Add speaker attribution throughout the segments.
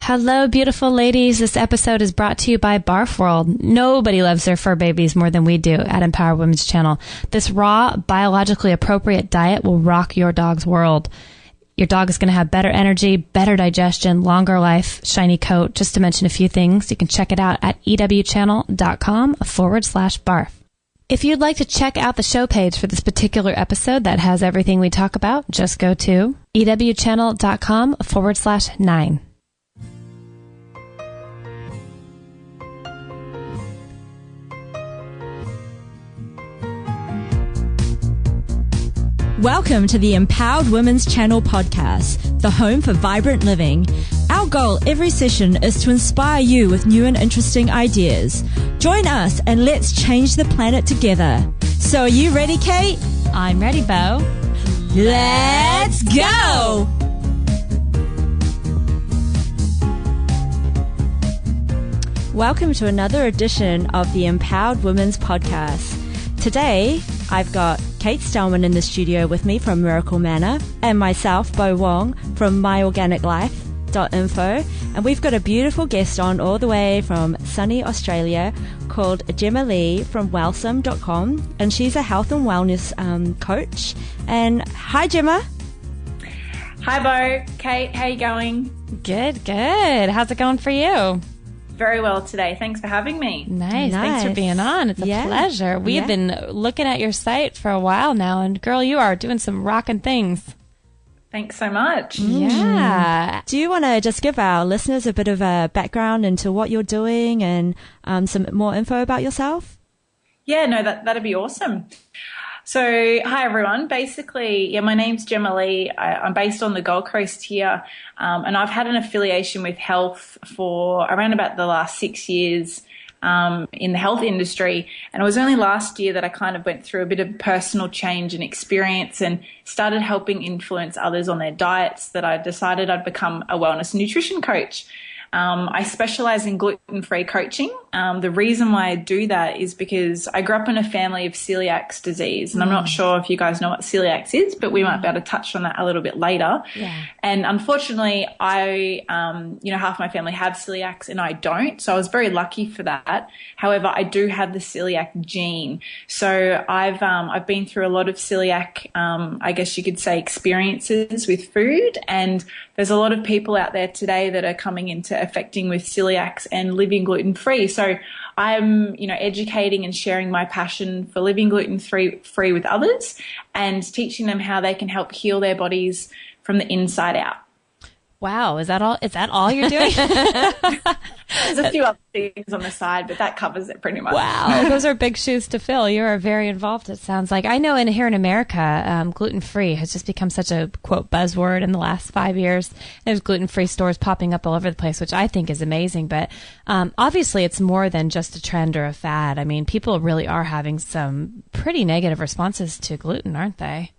Speaker 1: Hello, beautiful ladies. This episode is brought to you by Barf World. Nobody loves their fur babies more than we do at Empower Women's Channel. This raw, biologically appropriate diet will rock your dog's world. Your dog is going to have better energy, better digestion, longer life, shiny coat, just to mention a few things. You can check it out at ewchannel.com/barf. If you'd like to check out the show page for this particular episode that has everything we talk about, just go to ewchannel.com/9.
Speaker 2: Welcome to the Empowered Women's Channel podcast, the home for vibrant living. Our goal every session is to inspire you with new and interesting ideas. Join us and let's change the planet together. So are you ready, Kate?
Speaker 1: I'm ready, Bo.
Speaker 2: Let's go! Welcome to another edition of the Empowered Women's podcast. Today, I've got Kate Stellman in the studio with me from Miracle Manor and myself, Bo Wong, from myorganiclife.info. And we've got a beautiful guest on all the way from sunny Australia called Jema Lee from wellsome.com. And she's a health and wellness coach. And hi, Jema.
Speaker 3: Hi, Bo. Kate, how you going?
Speaker 1: Good, good. How's it going for you?
Speaker 3: Very well today. Thanks for having me.
Speaker 1: Nice. Thanks for being on. It's a pleasure. We have been looking at your site for a while now, and girl, you are doing some rocking things.
Speaker 3: Thanks so much.
Speaker 1: Yeah.
Speaker 2: Do you want to just give our listeners a bit of a background into what you're doing and some more info about yourself?
Speaker 3: Yeah, no, that'd be awesome. So, hi everyone. Basically, my name's Jema Lee. I'm based on the Gold Coast here, and I've had an affiliation with health for around about the last 6 years in the health industry. And it was only last year that I kind of went through a bit of personal change and experience and started helping influence others on their diets that I decided I'd become a wellness nutrition coach. I specialize in gluten-free coaching. The reason why I do that is because I grew up in a family of celiac disease, and I'm not sure if you guys know what celiac is, but we might be able to touch on that a little bit later.
Speaker 1: Yeah.
Speaker 3: And unfortunately, I, half my family have celiac and I don't, so I was very lucky for that. However, I do have the celiac gene, so I've been through a lot of celiac, I guess you could say, experiences with food, and there's a lot of people out there today that are coming into affecting with celiac and living gluten-free. So I'm, educating and sharing my passion for living gluten-free with others and teaching them how they can help heal their bodies from the inside out.
Speaker 1: Wow. Is that all you're doing?
Speaker 3: There's a few other things on the side, but that covers it pretty much.
Speaker 1: Wow. Those are big shoes to fill. You are very involved, it sounds like. I know here in America, gluten-free has just become such a, quote, buzzword in the last 5 years. There's gluten-free stores popping up all over the place, which I think is amazing. But obviously it's more than just a trend or a fad. I mean, people really are having some pretty negative responses to gluten, aren't they?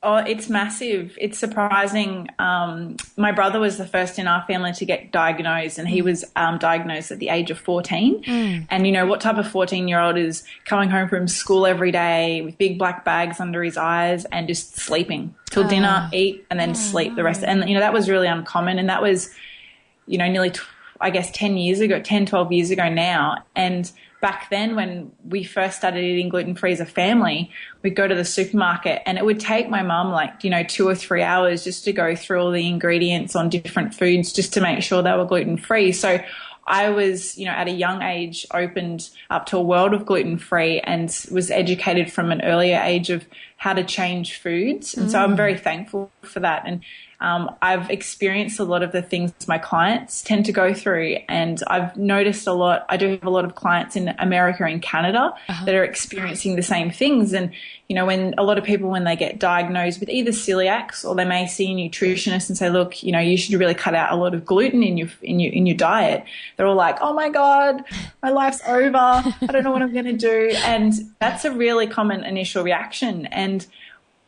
Speaker 3: Oh, it's massive. It's surprising. My brother was the first in our family to get diagnosed, and he was diagnosed at the age of 14. And what type of 14-year-old is coming home from school every day with big black bags under his eyes and just sleeping till dinner, eat, and then sleep the rest. And, that was really uncommon. And that was, nearly, 12 years ago now. And back then, when we first started eating gluten-free as a family, we'd go to the supermarket and it would take my mum 2 or 3 hours just to go through all the ingredients on different foods just to make sure they were gluten-free. So I was, at a young age, opened up to a world of gluten-free and was educated from an earlier age of how to change foods. And so I'm very thankful for that. And I've experienced a lot of the things my clients tend to go through, and I've noticed a lot. I do have a lot of clients in America and Canada that are experiencing the same things. And, when a lot of people, when they get diagnosed with either celiacs, or they may see a nutritionist and say, look, you should really cut out a lot of gluten in your diet. They're all like, oh my God, my life's over. I don't know what I'm going to do. And that's a really common initial reaction. And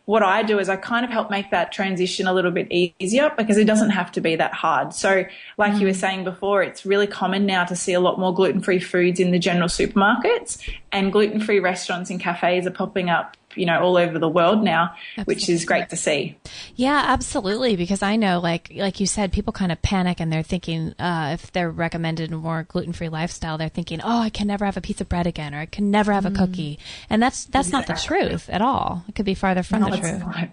Speaker 3: what I do is I kind of help make that transition a little bit easier, because it doesn't have to be that hard. So like you were saying before, it's really common now to see a lot more gluten-free foods in the general supermarkets, and gluten-free restaurants and cafes are popping up all over the world now,
Speaker 1: Absolutely.
Speaker 3: which is great to see.
Speaker 1: Yeah, absolutely. Because I know, like you said, people kind of panic and they're thinking, if they're recommended a more gluten-free lifestyle, they're thinking, oh, I can never have a piece of bread again, or I can never have a cookie. And that's not the truth at all. It could be farther from the truth.
Speaker 3: Not.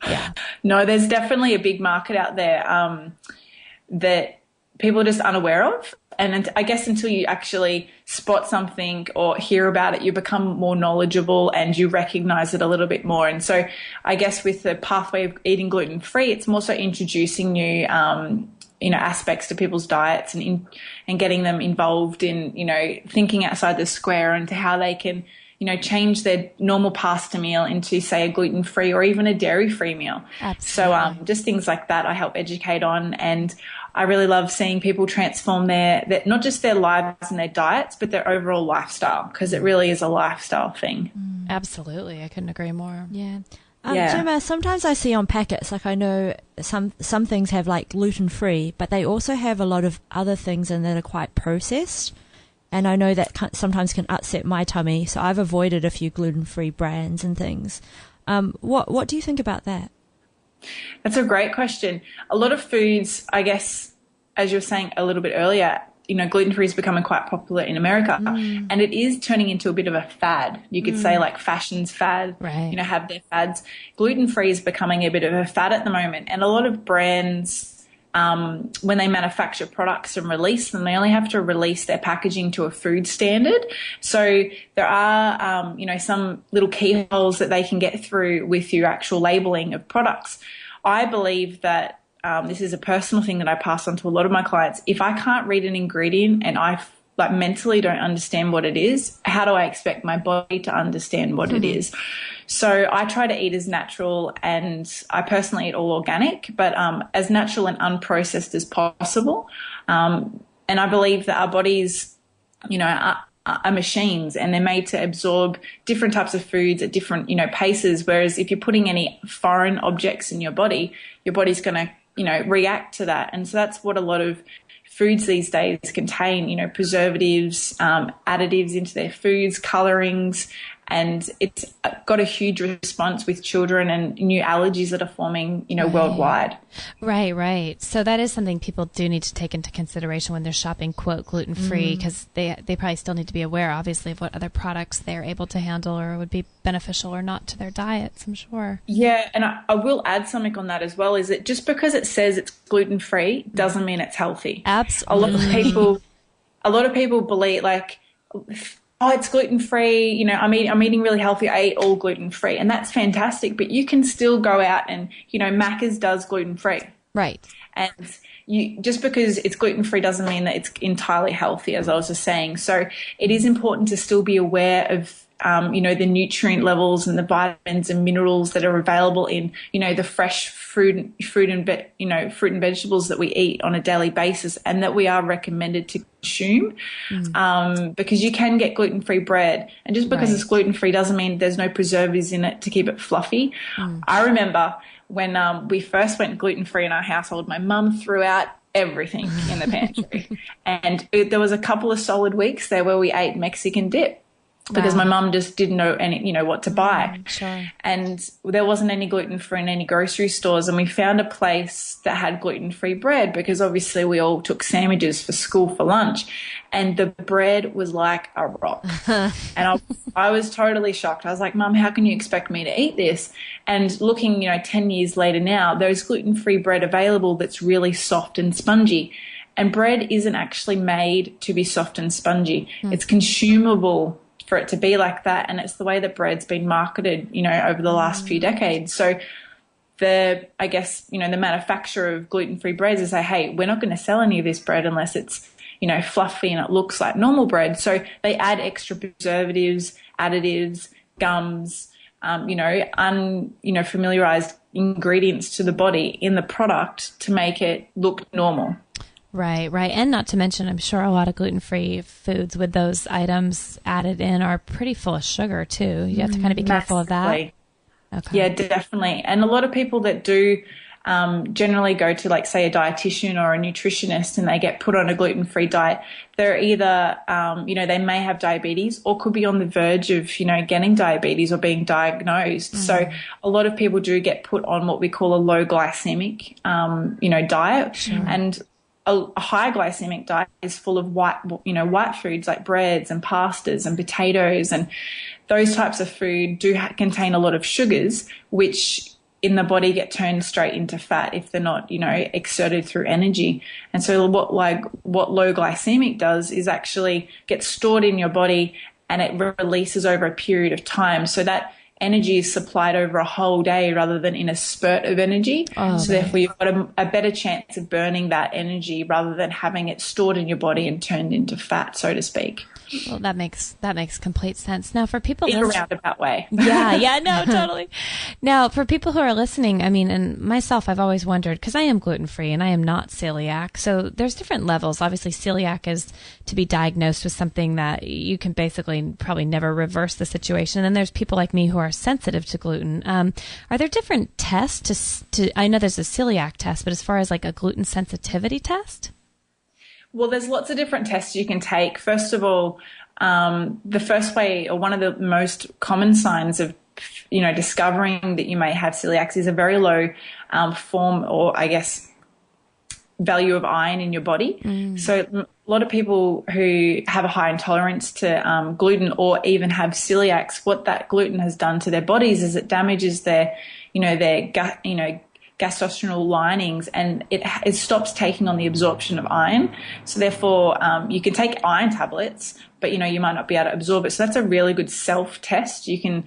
Speaker 1: Yeah.
Speaker 3: No, there's definitely a big market out there that people are just unaware of. And I guess until you actually spot something or hear about it, you become more knowledgeable and you recognize it a little bit more. And so I guess with the pathway of eating gluten-free, it's more so introducing new, aspects to people's diets and getting them involved in, thinking outside the square into how they can, change their normal pasta meal into, say, a gluten-free or even a dairy-free meal.
Speaker 1: Absolutely.
Speaker 3: So just things like that I help educate on. And I really love seeing people transform their not just their lives and their diets, but their overall lifestyle, because it really is a lifestyle thing.
Speaker 1: Absolutely. I couldn't agree more.
Speaker 2: Yeah.
Speaker 3: Yeah.
Speaker 2: Jema, sometimes I see on packets, like I know some things have like gluten-free, but they also have a lot of other things in that are quite processed. And I know that sometimes can upset my tummy, so I've avoided a few gluten-free brands and things. What do you think about that?
Speaker 3: That's a great question. A lot of foods, I guess, as you were saying a little bit earlier, gluten-free is becoming quite popular in America, and it is turning into a bit of a fad. You could say like fashion's fad,
Speaker 1: right.
Speaker 3: Have their fads. Gluten-free is becoming a bit of a fad at the moment, and a lot of brands, when they manufacture products and release them, they only have to release their packaging to a food standard. So there are, some little keyholes that they can get through with your actual labeling of products. I believe that this is a personal thing that I pass on to a lot of my clients. If I can't read an ingredient and I mentally don't understand what it is, how do I expect my body to understand what it is? So I try to eat as natural, and I personally eat all organic, but as natural and unprocessed as possible. And I believe that our bodies, are machines, and they're made to absorb different types of foods at different, paces. Whereas if you're putting any foreign objects in your body's going to, react to that. And so that's what a lot of foods these days contain, preservatives, additives into their foods, colorings, and it's got a huge response with children and new allergies that are forming, worldwide.
Speaker 1: Right. So that is something people do need to take into consideration when they're shopping, quote, gluten-free, because they probably still need to be aware, obviously, of what other products they're able to handle or would be beneficial or not to their diets, I'm sure.
Speaker 3: Yeah, and I will add something on that as well, is that just because it says it's gluten-free doesn't mean it's healthy.
Speaker 1: Absolutely.
Speaker 3: A lot of people believe, like, oh, it's gluten-free, I'm eating really healthy, I eat all gluten-free, and that's fantastic, but you can still go out and, Macca's does gluten-free.
Speaker 1: Right.
Speaker 3: And just because it's gluten-free doesn't mean that it's entirely healthy, as I was just saying. So it is important to still be aware of, the nutrient levels and the vitamins and minerals that are available in, the fresh fruit and vegetables that we eat on a daily basis, and that we are recommended to consume, because you can get gluten-free bread, and just because it's gluten-free doesn't mean there's no preservatives in it to keep it fluffy. I remember when we first went gluten-free in our household, my mum threw out everything in the pantry, and there was a couple of solid weeks there where we ate Mexican dip. Because my mum just didn't know what to buy.
Speaker 1: Sure.
Speaker 3: And there wasn't any gluten-free in any grocery stores. And we found a place that had gluten-free bread, because obviously we all took sandwiches for school for lunch. And the bread was like a rock. And I was totally shocked. I was like, Mum, how can you expect me to eat this? And looking, 10 years later now, there's gluten-free bread available that's really soft and spongy. And bread isn't actually made to be soft and spongy. It's consumable for it to be like that, and it's the way that bread's been marketed, over the last few decades. So the manufacturer of gluten-free breads is say, hey, we're not going to sell any of this bread unless it's, fluffy and it looks like normal bread. So they add extra preservatives, additives, gums, familiarized ingredients to the body in the product to make it look normal.
Speaker 1: Right. And not to mention, I'm sure a lot of gluten-free foods with those items added in are pretty full of sugar too. You have to kind of be careful of that.
Speaker 3: Okay. Yeah, definitely. And a lot of people that do generally go to, like, say, a dietitian or a nutritionist and they get put on a gluten-free diet, they're either, they may have diabetes or could be on the verge of, getting diabetes or being diagnosed. So a lot of people do get put on what we call a low glycemic, diet.
Speaker 1: Sure.
Speaker 3: And a high glycemic diet is full of white foods like breads and pastas and potatoes, and those types of food do contain a lot of sugars, which in the body get turned straight into fat if they're not, exerted through energy. And so what low glycemic does is actually get stored in your body and it releases over a period of time. So that energy is supplied over a whole day rather than in a spurt of energy. So therefore you've got a better chance of burning that energy rather than having it stored in your body and turned into fat, so to speak.
Speaker 1: Well, that makes complete sense. Now, for people
Speaker 3: in a roundabout way.
Speaker 1: Yeah, no, totally. Now, for people who are listening, I mean, and myself, I've always wondered, because I am gluten-free and I am not celiac. So there's different levels. Obviously, celiac is to be diagnosed with something that you can basically probably never reverse the situation. And then there's people like me who are sensitive to gluten. Are there different tests I know there's a celiac test, but as far as like a gluten sensitivity test?
Speaker 3: Well, there's lots of different tests you can take. First of all, the first way, or one of the most common signs of, discovering that you may have celiac is a very low form, or I guess value of iron in your body. So a lot of people who have a high intolerance to gluten or even have celiacs, what that gluten has done to their bodies is it damages their gut, gastrointestinal linings, and it stops taking on the absorption of iron. So therefore, you can take iron tablets, but you might not be able to absorb it. So that's a really good self-test. You can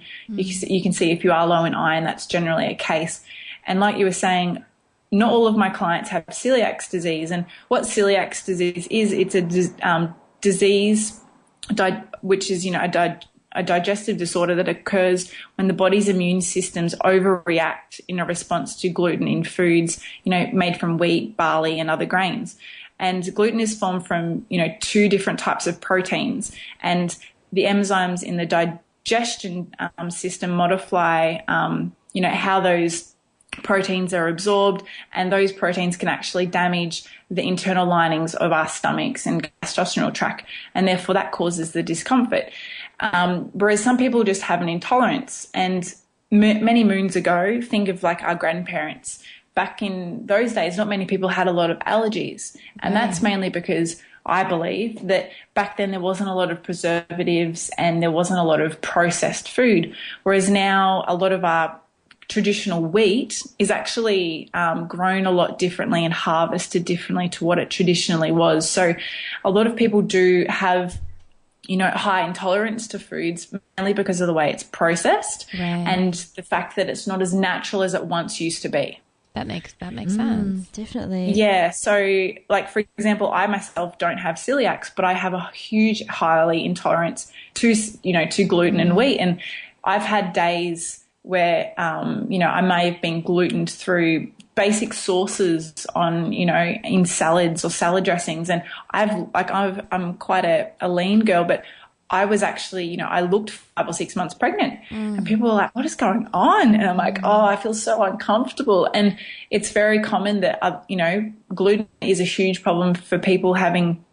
Speaker 3: see if you are low in iron. That's generally a case. And like you were saying, not all of my clients have celiac disease. And what celiac disease is, it's a disease which is a digestive disorder that occurs when the body's immune systems overreact in a response to gluten in foods, made from wheat, barley, and other grains. And gluten is formed from, two different types of proteins, and the enzymes in the digestion system modify, how those proteins are absorbed, and those proteins can actually damage the internal linings of our stomachs and gastrointestinal tract, and therefore that causes the discomfort. Whereas some people just have an intolerance, and many moons ago, think of like our grandparents. Back in those days, not many people had a lot of allergies, and that's mainly because I believe that back then there wasn't a lot of preservatives and there wasn't a lot of processed food, whereas now a lot of our traditional wheat is actually grown a lot differently and harvested differently to what it traditionally was. So a lot of people do have high intolerance to foods, mainly because of the way it's processed and the fact that it's not as natural as it once used to be.
Speaker 1: That makes sense.
Speaker 2: Definitely.
Speaker 3: Yeah. So, like, for example, I myself don't have celiacs, but I have a huge, highly intolerance to gluten and wheat. And I've had days where, I may have been glutened through basic sauces on, in salads or salad dressings. And I'm quite a lean girl, but I was actually, I looked 5 or 6 months pregnant, and people were like, what is going on? And I'm like, oh, I feel so uncomfortable. And it's very common that, gluten is a huge problem for people having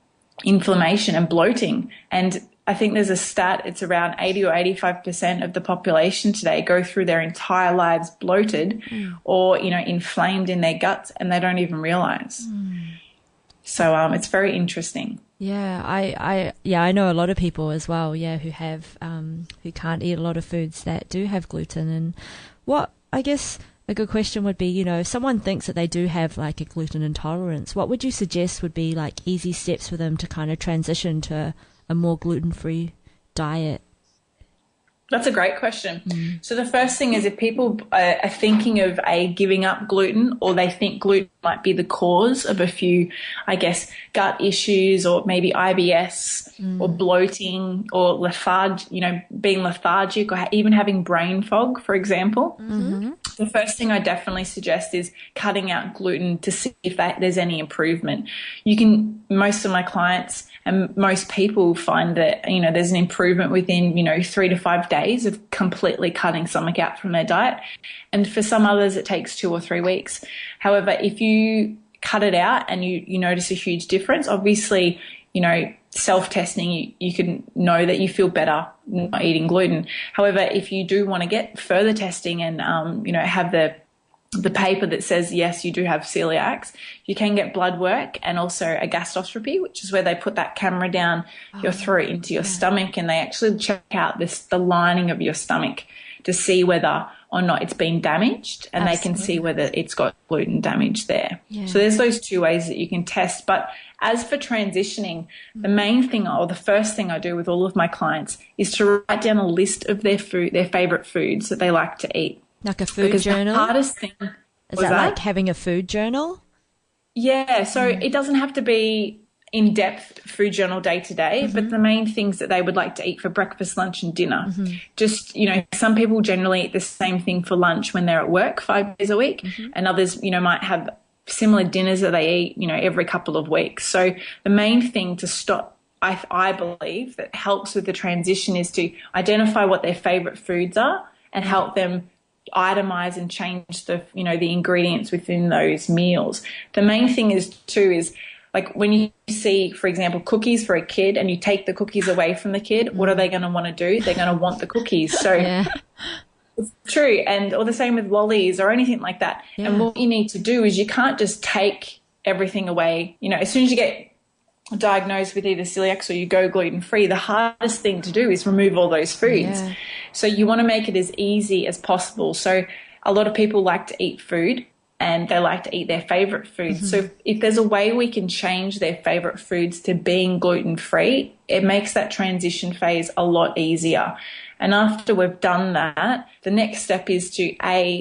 Speaker 3: inflammation and bloating. And I think there's a stat, it's around 80 or 85% of the population today go through their entire lives bloated or, inflamed in their guts, and they don't even realize. So it's very interesting.
Speaker 2: Yeah, I know a lot of people as well, who have who can't eat a lot of foods that do have gluten. And what I guess a good question would be, if someone thinks that they do have like a gluten intolerance, what would you suggest would be like easy steps for them to kind of transition to a more gluten-free diet?
Speaker 3: That's a great question. So the first thing is, if people are thinking of giving up gluten, or they think gluten might be the cause of a few, I guess, gut issues, or maybe IBS or bloating or being lethargic, or even having brain fog, for example, the first thing I definitely suggest is cutting out gluten to see if there's any improvement. Most of my clients and most people find that, there's an improvement within, 3 to 5 days of completely cutting stomach out from their diet. And for some others, it takes 2 or 3 weeks. However, if you cut it out and you notice a huge difference, obviously, self-testing, you can know that you feel better not eating gluten. However, if you do want to get further testing and, have the paper that says, yes, you do have celiacs, you can get blood work and also a gastroscopy, which is where they put that camera down your throat into your stomach, and they actually check out the lining of your stomach to see whether or not it's been damaged, and they can see whether it's got gluten damage there. Yeah. So there's those 2 ways that you can test. But as for transitioning, the main thing, or the first thing I do with all of my clients, is to write down a list of their favorite foods that they like to eat.
Speaker 2: Like a food journal?
Speaker 3: The hardest thing.
Speaker 2: Is that like having a food journal?
Speaker 3: Yeah. So it doesn't have to be in-depth food journal day to day, but the main things that they would like to eat for breakfast, lunch and dinner. Just, some people generally eat the same thing for lunch when they're at work 5 days a week, and others, might have similar dinners that they eat, every couple of weeks. So the main thing to stop, I believe, that helps with the transition is to identify what their favorite foods are and help them itemize and change the ingredients within those meals. The main thing is like when you see, for example, cookies for a kid and you take the cookies away from the kid, what are they going to want to do? They're going to want the cookies. So it's true. Or the same with lollies or anything like that. Yeah. And what you need to do is you can't just take everything away. As soon as you get diagnosed with either celiac or you go gluten-free, the hardest thing to do is remove all those foods. Yeah. So you want to make it as easy as possible. So a lot of people like to eat food and they like to eat their favorite foods. So if there's a way we can change their favorite foods to being gluten-free, it makes that transition phase a lot easier. And after we've done that, the next step is to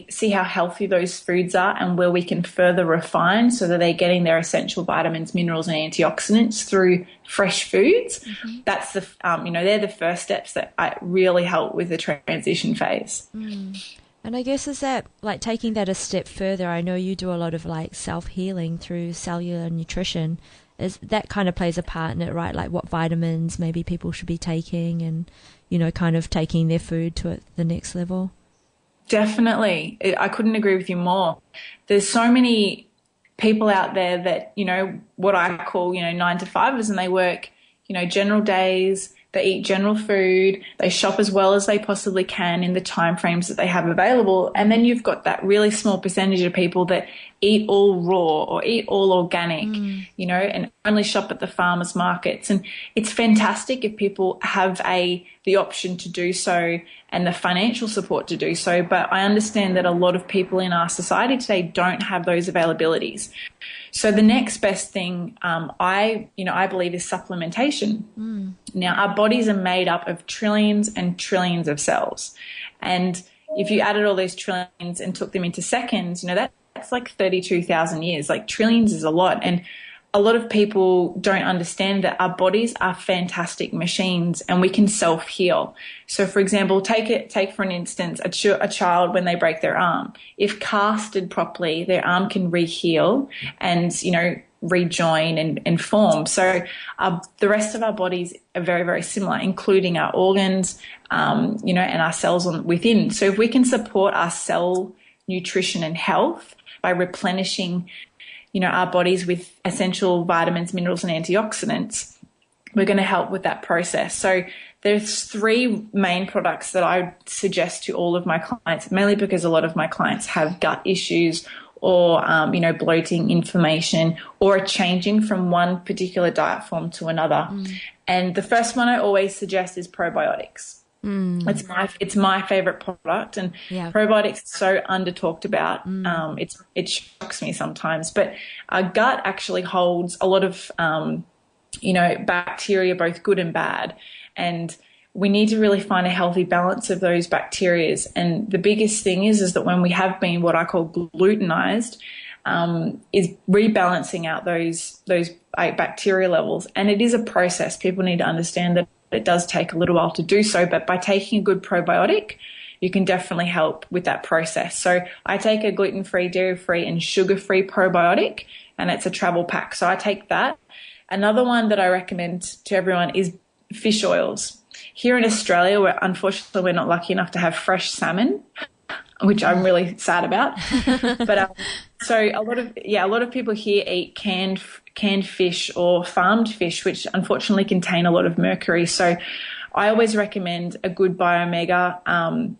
Speaker 3: see how healthy those foods are and where we can further refine so that they're getting their essential vitamins, minerals and antioxidants through fresh foods. That's they're the first steps that really help with the transition phase.
Speaker 2: And I guess is that like taking that a step further, I know you do a lot of like self-healing through cellular nutrition. Is that kind of plays a part in it, right? Like what vitamins maybe people should be taking and, kind of taking their food to the next level? Definitely.
Speaker 3: I couldn't agree with you more. There's so many people out there that, what I call, 9-to-5ers, and they work, general days. They eat general food. They shop as well as they possibly can in the time frames that they have available. And then you've got that really small percentage of people that eat all raw or eat all organic, and only shop at the farmers markets. And it's fantastic if people have the option to do so and the financial support to do so. But I understand that a lot of people in our society today don't have those availabilities. So the next best thing, I believe, is supplementation. Now, our bodies are made up of trillions and trillions of cells. And if you added all those trillions and took them into seconds, that's like 32,000 years. Like trillions is a lot. And a lot of people don't understand that our bodies are fantastic machines and we can self-heal. So, for example, take for an instance a child when they break their arm. If casted properly, their arm can re-heal and, rejoin and form. So the rest of our bodies are very, very similar, including our organs, and our cells within. So if we can support our cell nutrition and health by replenishing our bodies with essential vitamins, minerals and antioxidants, we're going to help with that process. So there's 3 main products that I suggest to all of my clients, mainly because a lot of my clients have gut issues or, bloating, inflammation, or are changing from one particular diet form to another. And the first one I always suggest is probiotics. It's my favorite product, and probiotics are so under talked about. It shocks me sometimes, but our gut actually holds a lot of, bacteria, both good and bad. And we need to really find a healthy balance of those bacteria. And the biggest thing is that when we have been what I call glutenized, is rebalancing out those bacteria levels. And it is a process. People need to understand that it does take a little while to do so, but by taking a good probiotic, you can definitely help with that process. So I take a gluten-free, dairy-free and sugar-free probiotic, and it's a travel pack. So I take that. Another one that I recommend to everyone is fish oils. Here in Australia, unfortunately we're not lucky enough to have fresh salmon, which I'm really sad about. But so a lot of people here eat canned fish or farmed fish, which unfortunately contain a lot of mercury. So I always recommend a good Biomega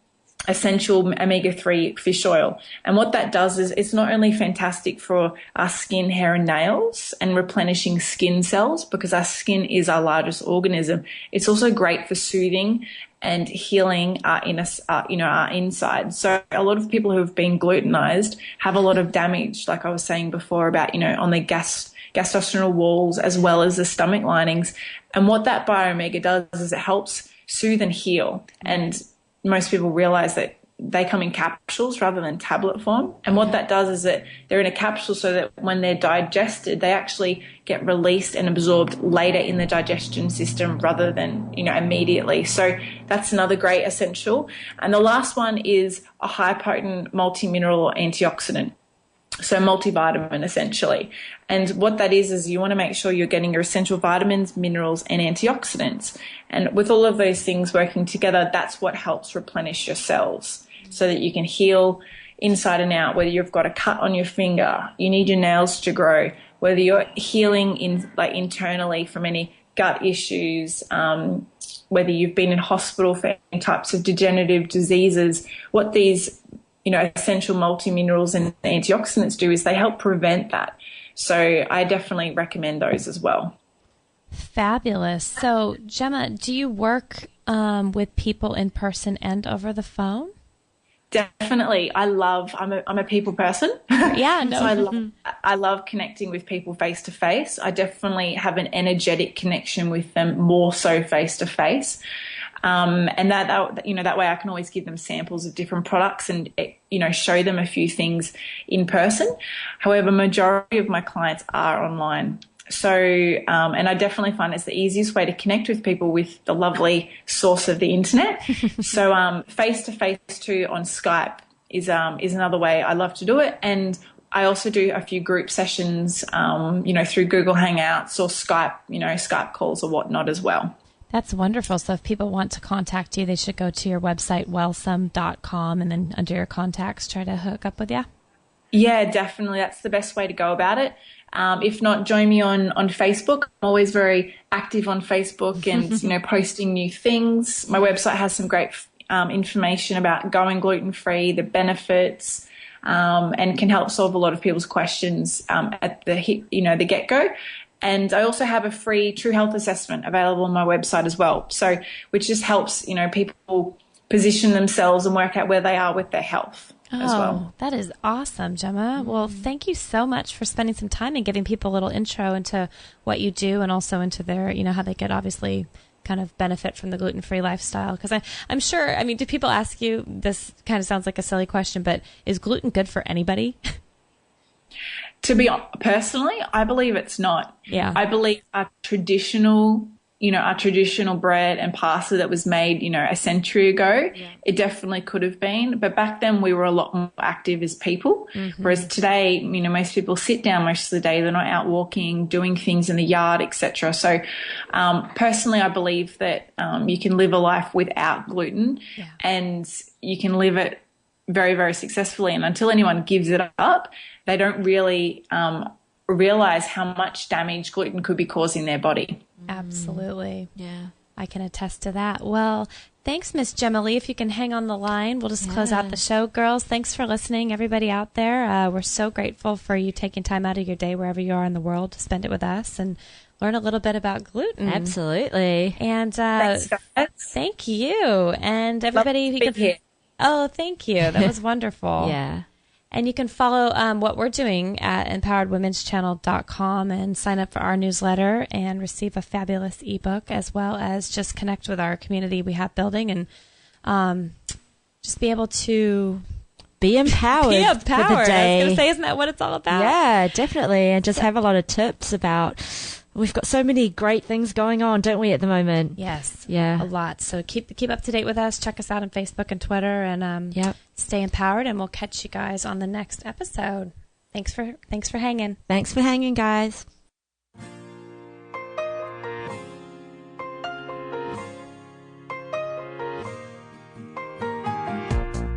Speaker 3: essential omega-3 fish oil. And what that does is it's not only fantastic for our skin, hair and nails and replenishing skin cells, because our skin is our largest organism. It's also great for soothing and healing our inside. So a lot of people who have been glutenized have a lot of damage, like I was saying before, about, on the gastrointestinal walls as well as the stomach linings. And what that Biomega does is it helps soothe and heal. And most people realize that they come in capsules rather than tablet form. And what that does is that they're in a capsule so that when they're digested, they actually get released and absorbed later in the digestion system rather than, immediately. So that's another great essential. And the last one is a high potent multi-mineral antioxidant. So multivitamin, essentially. And what that is you want to make sure you're getting your essential vitamins, minerals, and antioxidants. And with all of those things working together, that's what helps replenish your cells so that you can heal inside and out. Whether you've got a cut on your finger, you need your nails to grow, whether you're healing internally from any gut issues, whether you've been in hospital for any types of degenerative diseases, what these essential multi-minerals and antioxidants do is they help prevent that. So I definitely recommend those as well.
Speaker 1: Fabulous. So, Jema, do you work with people in person and over the phone?
Speaker 3: Definitely. I'm a people person.
Speaker 1: Yeah, no.
Speaker 3: So I love connecting with people face to face. I definitely have an energetic connection with them, more so face to face. And that way I can always give them samples of different products and, show them a few things in person. However, majority of my clients are online. So, and I definitely find it's the easiest way to connect with people with the lovely source of the internet. So, face to face too on Skype is another way I love to do it. And I also do a few group sessions, through Google Hangouts or Skype, Skype calls or whatnot as well.
Speaker 1: That's wonderful. So if people want to contact you, they should go to your website, wellsome.com, and then under your contacts, try to hook up with you.
Speaker 3: Yeah, definitely. That's the best way to go about it. If not, join me on Facebook. I'm always very active on Facebook and, posting new things. My website has some great information about going gluten-free, the benefits, and can help solve a lot of people's questions at the get-go. And I also have a free True Health assessment available on my website as well. So, which just helps, people position themselves and work out where they are with their health as well.
Speaker 1: That is awesome, Jema. Well, thank you so much for spending some time and giving people a little intro into what you do and also into their, how they could obviously kind of benefit from the gluten-free lifestyle. Because I'm sure, do people ask you, this kind of sounds like a silly question, but is gluten good for anybody?
Speaker 3: To be personally, I believe it's not.
Speaker 1: Yeah.
Speaker 3: I believe our traditional bread and pasta that was made, a century ago, it definitely could have been. But back then we were a lot more active as people. Mm-hmm. Whereas today, most people sit down most of the day. They're not out walking, doing things in the yard, etc. So personally, I believe that you can live a life without gluten and you can live it very, very successfully. And until anyone gives it up, they don't really realize how much damage gluten could be causing their body.
Speaker 1: Absolutely. Yeah. I can attest to that. Well, thanks, Miss Jema Lee. If you can hang on the line, we'll just close out the show. Girls, thanks for listening, everybody out there. We're so grateful for you taking time out of your day wherever you are in the world to spend it with us and learn a little bit about gluten.
Speaker 2: Absolutely.
Speaker 1: And
Speaker 3: thanks, guys.
Speaker 1: Thank you. And everybody,
Speaker 3: love to be here.
Speaker 1: Oh, thank you. That was wonderful.
Speaker 2: Yeah.
Speaker 1: And you can follow what we're doing at empoweredwomenschannel.com and sign up for our newsletter and receive a fabulous ebook, as well as just connect with our community we have building and just be able to
Speaker 2: be empowered.
Speaker 1: Be empowered.
Speaker 2: For the day.
Speaker 1: I was going to say, isn't that what it's all about?
Speaker 2: Yeah, definitely. And just have a lot of tips about. We've got so many great things going on, don't we, at the moment?
Speaker 1: Yes.
Speaker 2: Yeah.
Speaker 1: A lot. So keep up to date with us. Check us out on Facebook and Twitter, and stay empowered. And we'll catch you guys on the next episode. Thanks for hanging.
Speaker 2: Thanks for hanging, guys.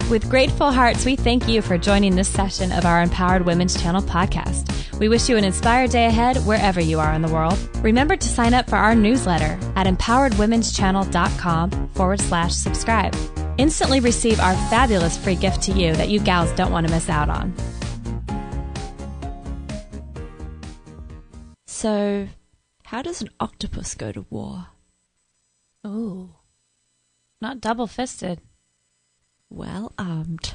Speaker 1: With grateful hearts, we thank you for joining this session of our Empowered Women's Channel podcast. We wish you an inspired day ahead wherever you are in the world. Remember to sign up for our newsletter at empoweredwomenschannel.com/subscribe. Instantly receive our fabulous free gift to you that you gals don't want to miss out on.
Speaker 2: So, how does an octopus go to war?
Speaker 1: Ooh, not double-fisted.
Speaker 2: Well armed.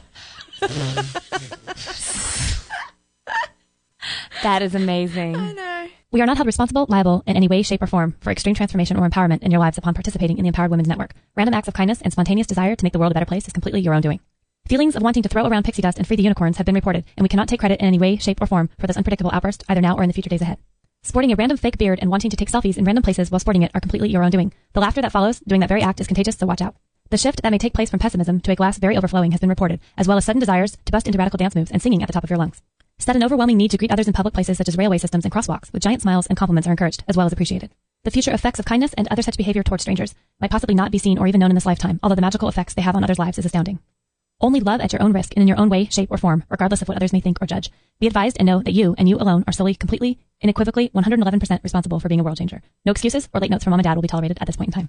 Speaker 1: That is amazing.
Speaker 2: I know.
Speaker 1: We are not held responsible, liable in any way, shape, or form for extreme transformation or empowerment in your lives upon participating in the Empowered Women's Network. Random acts of kindness and spontaneous desire to make the world a better place is completely your own doing. Feelings of wanting to throw around pixie dust and free the unicorns have been reported, and we cannot take credit in any way, shape, or form for this unpredictable outburst, either now or in the future days ahead. Sporting a random fake beard and wanting to take selfies in random places while sporting it are completely your own doing. The laughter that follows doing that very act is contagious, so watch out. The shift that may take place from pessimism to a glass very overflowing has been reported, as well as sudden desires to bust into radical dance moves and singing at the top of your lungs. Set an overwhelming need to greet others in public places such as railway systems and crosswalks with giant smiles and compliments are encouraged, as well as appreciated. The future effects of kindness and other such behavior towards strangers might possibly not be seen or even known in this lifetime, although the magical effects they have on others' lives is astounding. Only love at your own risk and in your own way, shape, or form, regardless of what others may think or judge. Be advised and know that you and you alone are solely, completely, unequivocally, 111% responsible for being a world changer. No excuses or late notes from mom and dad will be tolerated at this point in time.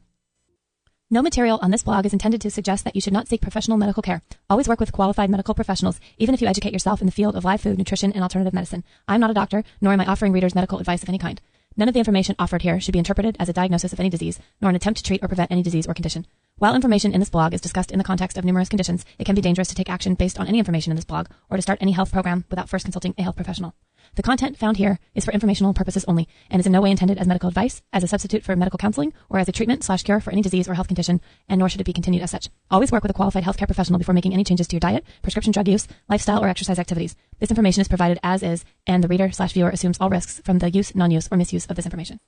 Speaker 1: No material on this blog is intended to suggest that you should not seek professional medical care. Always work with qualified medical professionals, even if you educate yourself in the field of live food, nutrition, and alternative medicine. I'm not a doctor, nor am I offering readers medical advice of any kind. None of the information offered here should be interpreted as a diagnosis of any disease, nor an attempt to treat or prevent any disease or condition. While information in this blog is discussed in the context of numerous conditions, it can be dangerous to take action based on any information in this blog or to start any health program without first consulting a health professional. The content found here is for informational purposes only and is in no way intended as medical advice, as a substitute for medical counseling, or as a treatment/cure for any disease or health condition, and nor should it be continued as such. Always work with a qualified healthcare professional before making any changes to your diet, prescription drug use, lifestyle, or exercise activities. This information is provided as is, and the reader/viewer assumes all risks from the use, non-use, or misuse of this information.